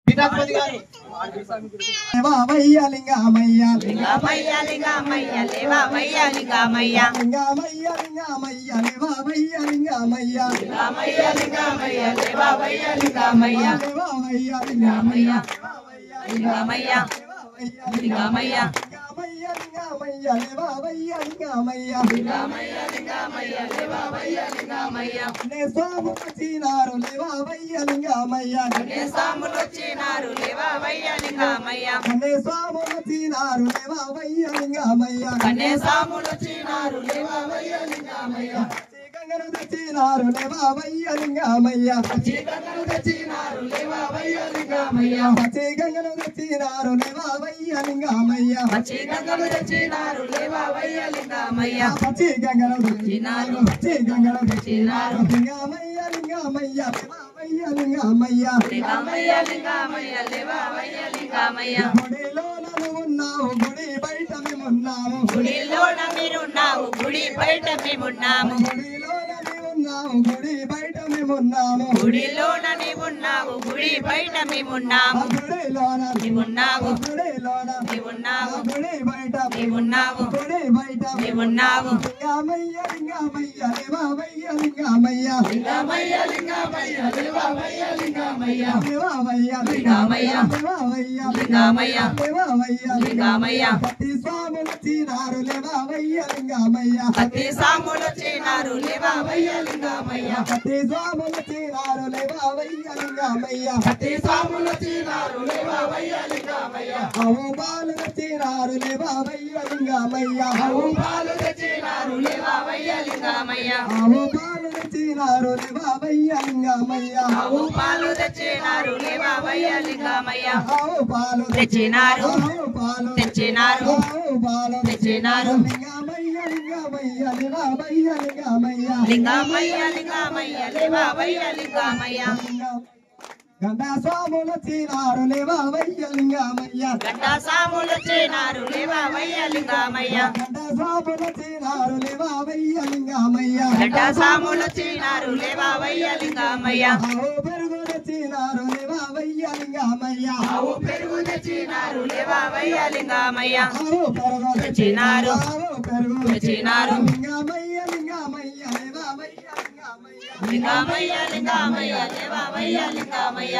పీఠాధిపతి గారు లేవావయ్య లింగమయ్య లింగమయ్య లింగమయ్య లేవావయ్య లింగమయ్య లింగమయ్య లింగమయ్య లేవావయ్య లింగమయ్య లింగమయ్య లింగమయ్య లేవావయ్య లింగమయ్య లేవావయ్య లింగమయ్య లింగమయ్య లింగమయ్య లింగమయ్య లేవావయ్య లింగమయ్య లింగమయ్య లింగమయ్య లేవావయ్య లింగమయ్య గణేశములు వచ్చినారు లేవావయ్య లింగమయ్య గణేశములు వచ్చినారు లేవావయ్య లింగమయ్య గణేశములు వచ్చినారు లేవావయ్య లింగమయ్య గణేశములు వచ్చినారు లేవావయ్య లింగమయ్య గంగను తెచ్చినారు లేవావయ్య లింగమయ్య గంగను తెచ్చినారు లేవావయ్య లింగమయ్య గంగను తెచ్చినారు లేవావయ్య లింగమయ్య గంగను తెచ్చినారు లేవావయ్య లింగమయ్య గంగను తెచ్చినారు గంగను తెచ్చినారు లింగమయ్య లింగమయ్య లేవావయ్య లింగమయ్య లింగమయ్య లింగమయ్య లేవావయ్య లింగమయ్య గుడిలోన ఉన్నావు గుడి బయట మేమున్నాము గుడిలోన మీరున్నావు గుడి బయట మేమున్నాము గుడిలోన నీవున్నావు గుడి బయట మేమున్నాము గుడిలోన నీవున్నావు గుడి బయట మేమున్నాము గుడిలోన నీవున్నావు గుడిలోన నీవున్నావు గుడి బయట మేమున్నాము గుడి బయట మేమున్నాము లింగమయ్య లింగమయ్య లేవావయ్య లింగమయ్య లింగమయ్య లింగమయ్య లేవావయ్య లింగమయ్య లేవావయ్య లింగమయ్య లేవావయ్య లింగమయ్య లేవావయ్య లింగమయ్య పతి స్వాములు చీనారు లేవావయ్య లింగమయ్య పతి స్వాములు చీనారు లేవావయ్య లింగమయ్య పతి స్వాములు చీనారు లేవావయ్య లింగమయ్య పతి స్వాములు చీనారు లేవావయ్య లింగమయ్య అవు బాలు చీనారు లేవావయ్య లింగమయ్య అవు బాలు చీనారు లేవావయ్య లింగమయ్య అవు బాలు చీనారు లేవావయ్య లింగమయ్య అవు పాలు తెచ్చినారు లేవావయ్య లింగమయ్య అవు పాలు తెచ్చినారు అవు పాలు తెచ్చినారు అవు పాలు తెచ్చినారు లింగమయ్య లింగమయ్య లేవావయ్య లింగమయ్య లింగమయ్య లింగమయ్య లేవావయ్య లింగమయ్య గండా స్వాములు చీనారు లేవావయ్య లింగమయ్య గండా స్వాములు చీనారు లేవావయ్య లింగమయ్య గండా స్వాములు చీనారు లేవావయ్య లింగమయ్య గండా స్వాములు చీనారు లేవావయ్య లింగమయ్య ఆవు పెరుగు తెచ్చినారు లేవావయ్య లింగమయ్య ఆవు పెరుగు తెచ్చినారు లేవావయ్య లింగమయ్య ఆవు పెరుగు తెచ్చినారు ఆవు పెరుగు తెచ్చినారు లింగమయ్య లింగమయ్య లేవావయ్య లింగమయ్య లింగమయ్య లేవావయ్య లింగమయ్య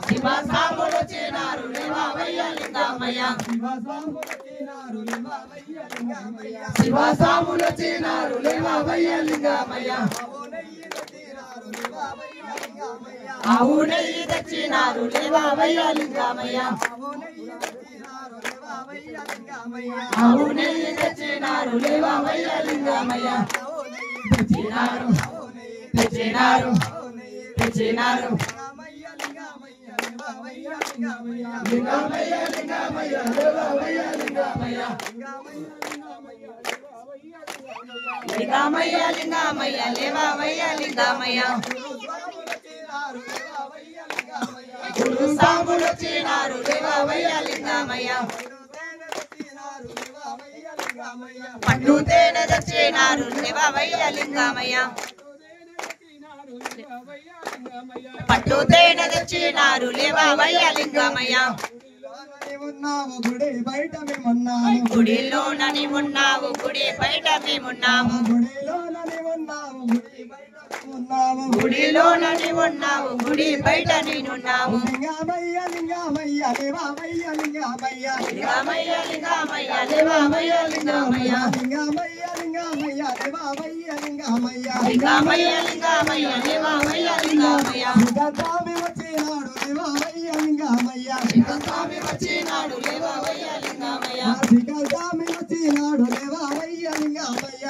శివ స్వాములు చీనారు లేవావయ్య లింగమయ్య శివ స్వాములు చీనారు లేవావయ్య లింగమయ్య ఆవు నెయ్యి తెచ్చినారు లేవావయ్య లింగమయ్య ఆవు నెయ్యి తెచ్చినారు లేవావయ్య లింగమయ్య తెచ్చినారు తెచ్చినారు తెచ్చినారు లింగమయ్య లింగమయ్య లేవావయ్య లింగమయ్య లింగమయ్య లింగమయ్య లేవావయ్య లింగమయ్య గురు సాములు చీనారు లేవావయ్య లింగమయ్య పట్టు తేనె తెచ్చినారు లేవావయ్య లింగమయ్య పట్టు తేనె తెచ్చినారు లేవావయ్య లింగమయ్య గుడి బయట మేమున్నాము గుడిలోన నీవున్నావు గుడి బయట మేమున్నాము గుడిలోన నీవున్నావు గుడిలోన నీవున్నావు గుడి బయట నేనున్నాము లింగమయ్య లింగమయ్య లేవావయ్య లింగమయ్య లింగమయ్య లింగమయ్య లేవావయ్య లింగమయ్య లింగమయ్య లింగమయ్య లేవావయ్య లింగమయ్య లింగమయ్య లింగమయ్య లేవావయ్య లింగమయ్య స్వామి వచ్చినాడు లేవావయ్య లింగమయ్య స్వామి వచ్చినాడు లేవావయ్య లింగమయ్య స్వామి వచ్చినాడు లేవావయ్య లింగమయ్య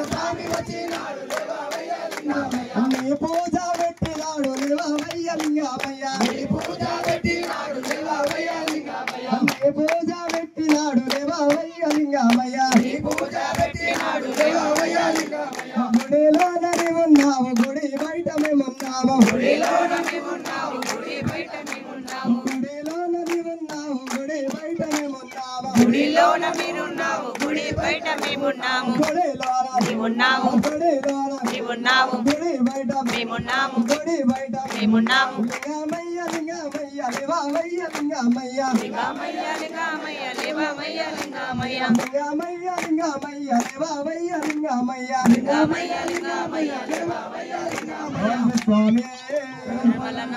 స్వామి వచ్చినాడు లేవావయ్య లింగమయ్య నీ పూజ పెట్టినాడు లేవావయ్య లింగమయ్య నీ పూజ పెట్టినాడు లేవావయ్య లింగమయ్య నీ పూజ పెట్టినాడు లేవావయ్య లింగమయ్య నీ పూజ పెట్టినాడు లేవావయ్య లింగమయ్య గుడిలోన నీవున్నావు గుడి బయట మేమున్నాము గుడిలోన నీవున్నావు గుడి బయట మేమున్నాము గుడిలోన నీవున్నావు గుడి బయట మేమున్నాము గుడిలోన మీరున్నావు గుడి బయట మేమున్నాము గుడిలోన నీవున్నావు గుడిలోన నీవున్నావు గుడి బయట మేమున్నాము గుడి బయట మేమున్నాము లింగమయ్య లింగమయ్య లేవమయ్య లింగమయ్య లింగమయ్య లింగమయ్య లేవమయ్య లింగమయ్య లింగమయ్య లింగమయ్య లేవమయ్య లింగమయ్య లింగమయ్య లింగమయ్య లేవమయ్య లింగమయ్య స్వామి వలన